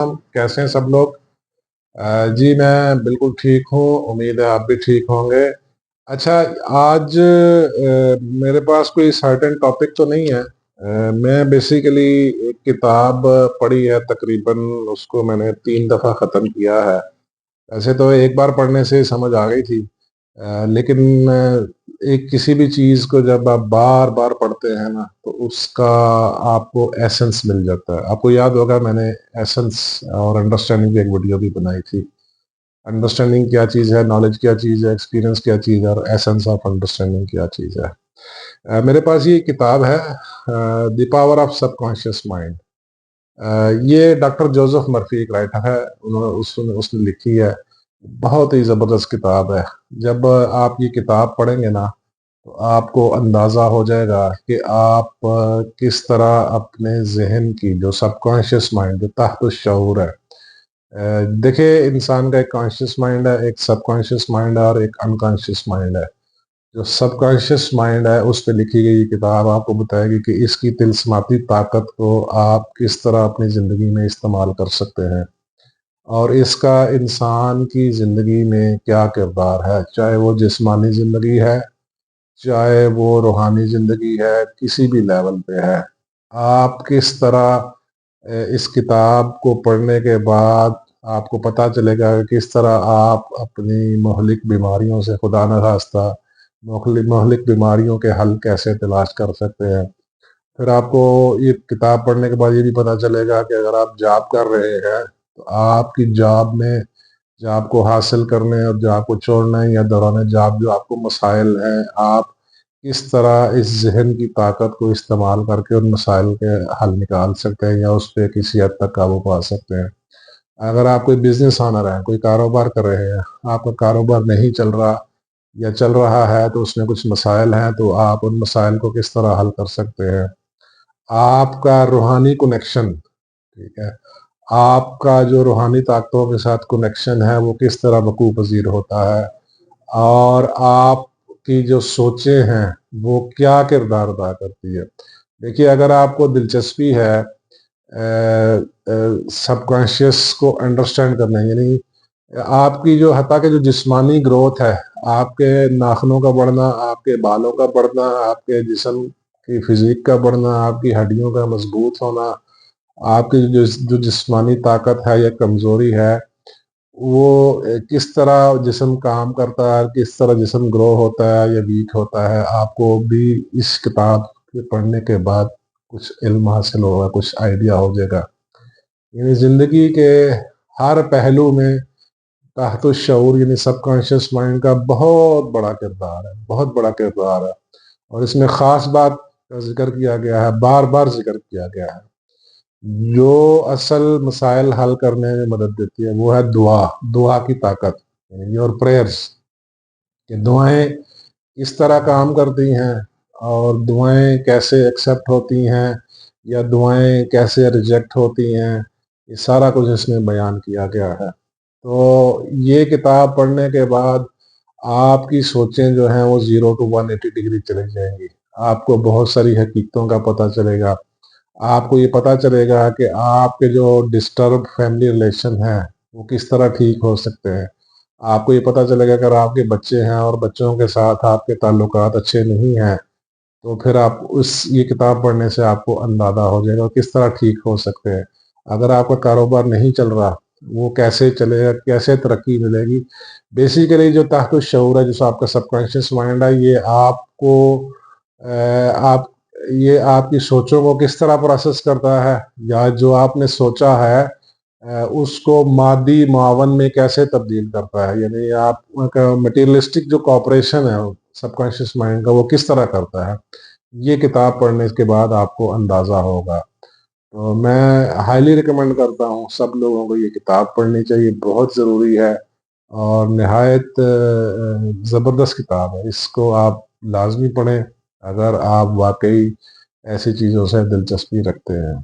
کیسے ہیں سب لوگ؟ جی میں بالکل ٹھیک ہوں، امید ہے آپ بھی ٹھیک ہوں گے۔ اچھا، آج میرے پاس کوئی سرٹن ٹاپک تو نہیں ہے۔ میں بیسیکلی ایک کتاب پڑھی ہے، تقریباً اس کو میں نے 3 دفعہ ختم کیا ہے۔ ایسے تو ایک بار پڑھنے سے سمجھ آ گئی تھی، لیکن ایک کسی بھی چیز کو جب آپ بار بار پڑھتے ہیں نا تو اس کا آپ کو ایسنس مل جاتا ہے۔ آپ کو یاد ہوگا میں نے ایسنس اور انڈرسٹینڈنگ کی ایک ویڈیو بھی بنائی تھی۔ انڈرسٹینڈنگ کیا چیز ہے، نالج کیا چیز ہے، ایکسپیرینس کیا چیز ہے، اور ایسنس آف انڈرسٹینڈنگ کیا چیز ہے۔ میرے پاس یہ کتاب ہے، the power of sub conscious mind. یہ ڈاکٹر جوزف مرفی ایک رائٹر ہے، اس نے لکھی ہے۔ بہت ہی زبردست کتاب ہے۔ جب آپ یہ کتاب پڑھیں گے نا تو آپ کو اندازہ ہو جائے گا کہ آپ کس طرح اپنے ذہن کی جو سب کانشیس مائنڈ، جو تحت الشعور ہے، دیکھیں انسان کا ایک کانشیس مائنڈ ہے، ایک سب کانشیس مائنڈ ہے، اور ایک انکانشیس مائنڈ ہے۔ جو سب کانشیس مائنڈ ہے اس پہ لکھی گئی کتاب آپ کو بتائے گی کہ اس کی طلسماتی طاقت کو آپ کس طرح اپنی زندگی میں استعمال کر سکتے ہیں، اور اس کا انسان کی زندگی میں کیا کردار ہے، چاہے وہ جسمانی زندگی ہے، چاہے وہ روحانی زندگی ہے، کسی بھی لیول پہ ہے۔ آپ کس طرح اس کتاب کو پڑھنے کے بعد آپ کو پتہ چلے گا کہ کس طرح آپ اپنی مہلک بیماریوں سے، خدا نخواستہ مہلک بیماریوں کے حل کیسے تلاش کر سکتے ہیں۔ پھر آپ کو یہ کتاب پڑھنے کے بعد یہ بھی پتہ چلے گا کہ اگر آپ جاب کر رہے ہیں تو آپ کی جاب میں، جاب کو حاصل کرنے اور جاب کو چھوڑنے یا دوران جاب جو آپ کو مسائل ہیں، آپ کس طرح اس ذہن کی طاقت کو استعمال کر کے ان مسائل کے حل نکال سکتے ہیں یا اس پہ کسی حد تک قابو پا سکتے ہیں۔ اگر آپ کوئی بزنس آنر ہے، کوئی کاروبار کر رہے ہیں، آپ کا کاروبار نہیں چل رہا یا چل رہا ہے تو اس میں کچھ مسائل ہیں، تو آپ ان مسائل کو کس طرح حل کر سکتے ہیں۔ آپ کا روحانی کنیکشن، ٹھیک ہے، آپ کا جو روحانی طاقتوں کے ساتھ کنیکشن ہے وہ کس طرح وقوع پذیر ہوتا ہے، اور آپ کی جو سوچیں ہیں وہ کیا کردار ادا کرتی ہے۔ دیکھیے، اگر آپ کو دلچسپی ہے سب کانشیس کو انڈرسٹینڈ کرنا، یعنی آپ کی جو حتیٰ کہ جو جسمانی گروتھ ہے، آپ کے ناخنوں کا بڑھنا، آپ کے بالوں کا بڑھنا، آپ کے جسم کی فزیک کا بڑھنا، آپ کی ہڈیوں کا مضبوط ہونا، آپ کی جو جسمانی طاقت ہے یا کمزوری ہے، وہ کس طرح جسم کام کرتا ہے، کس طرح جسم گرو ہوتا ہے یا ویک ہوتا ہے، آپ کو بھی اس کتاب کے پڑھنے کے بعد کچھ علم حاصل ہوگا، کچھ آئیڈیا ہو جائے گا۔ یعنی زندگی کے ہر پہلو میں تحت الشعور یعنی سب کانشیس مائنڈ کا بہت بڑا کردار ہے، بہت بڑا کردار ہے، اور اس میں خاص بات کا ذکر کیا گیا ہے، بار بار ذکر کیا گیا ہے۔ جو اصل مسائل حل کرنے میں مدد دیتی ہے وہ ہے دعا کی طاقت، یعنی یور پریئرس، کہ دعائیں کس طرح کام کرتی ہیں اور دعائیں کیسے ایکسیپٹ ہوتی ہیں یا دعائیں کیسے ریجیکٹ ہوتی ہیں، یہ سارا کچھ اس میں بیان کیا گیا ہے۔ تو یہ کتاب پڑھنے کے بعد آپ کی سوچیں جو ہیں وہ 0 to 180 ڈگری چلے جائیں گی۔ آپ کو بہت ساری حقیقتوں کا پتہ چلے گا۔ آپ کو یہ پتہ چلے گا کہ آپ کے جو ڈسٹرب فیملی ریلیشن ہیں وہ کس طرح ٹھیک ہو سکتے ہیں۔ آپ کو یہ پتہ چلے گا کہ اگر آپ کے بچے ہیں اور بچوں کے ساتھ آپ کے تعلقات اچھے نہیں ہیں تو پھر آپ یہ کتاب پڑھنے سے آپ کو اندازہ ہو جائے گا کس طرح ٹھیک ہو سکتے ہیں۔ اگر آپ کا کاروبار نہیں چل رہا وہ کیسے چلے گا، کیسے ترقی ملے گی۔ بیسیکلی جو تحت الشعور ہے، جو آپ کا سب کانشیس مائنڈ ہے، یہ آپ کو آپ کی سوچوں کو کس طرح پروسیس کرتا ہے، یا جو آپ نے سوچا ہے اس کو مادی معاون میں کیسے تبدیل کرتا ہے، یعنی آپ کا مٹیریلسٹک جو کوآپریشن ہے سب کانشیس مائنڈ کا وہ کس طرح کرتا ہے۔ یہ کتاب پڑھنے کے بعد آپ کو اندازہ ہوگا۔ تو میں ہائیلی ریکمینڈ کرتا ہوں سب لوگوں کو یہ کتاب پڑھنی چاہیے، بہت ضروری ہے اور نہایت زبردست کتاب ہے۔ اس کو آپ لازمی پڑھیں اگر آپ واقعی ایسی چیزوں سے دلچسپی رکھتے ہیں۔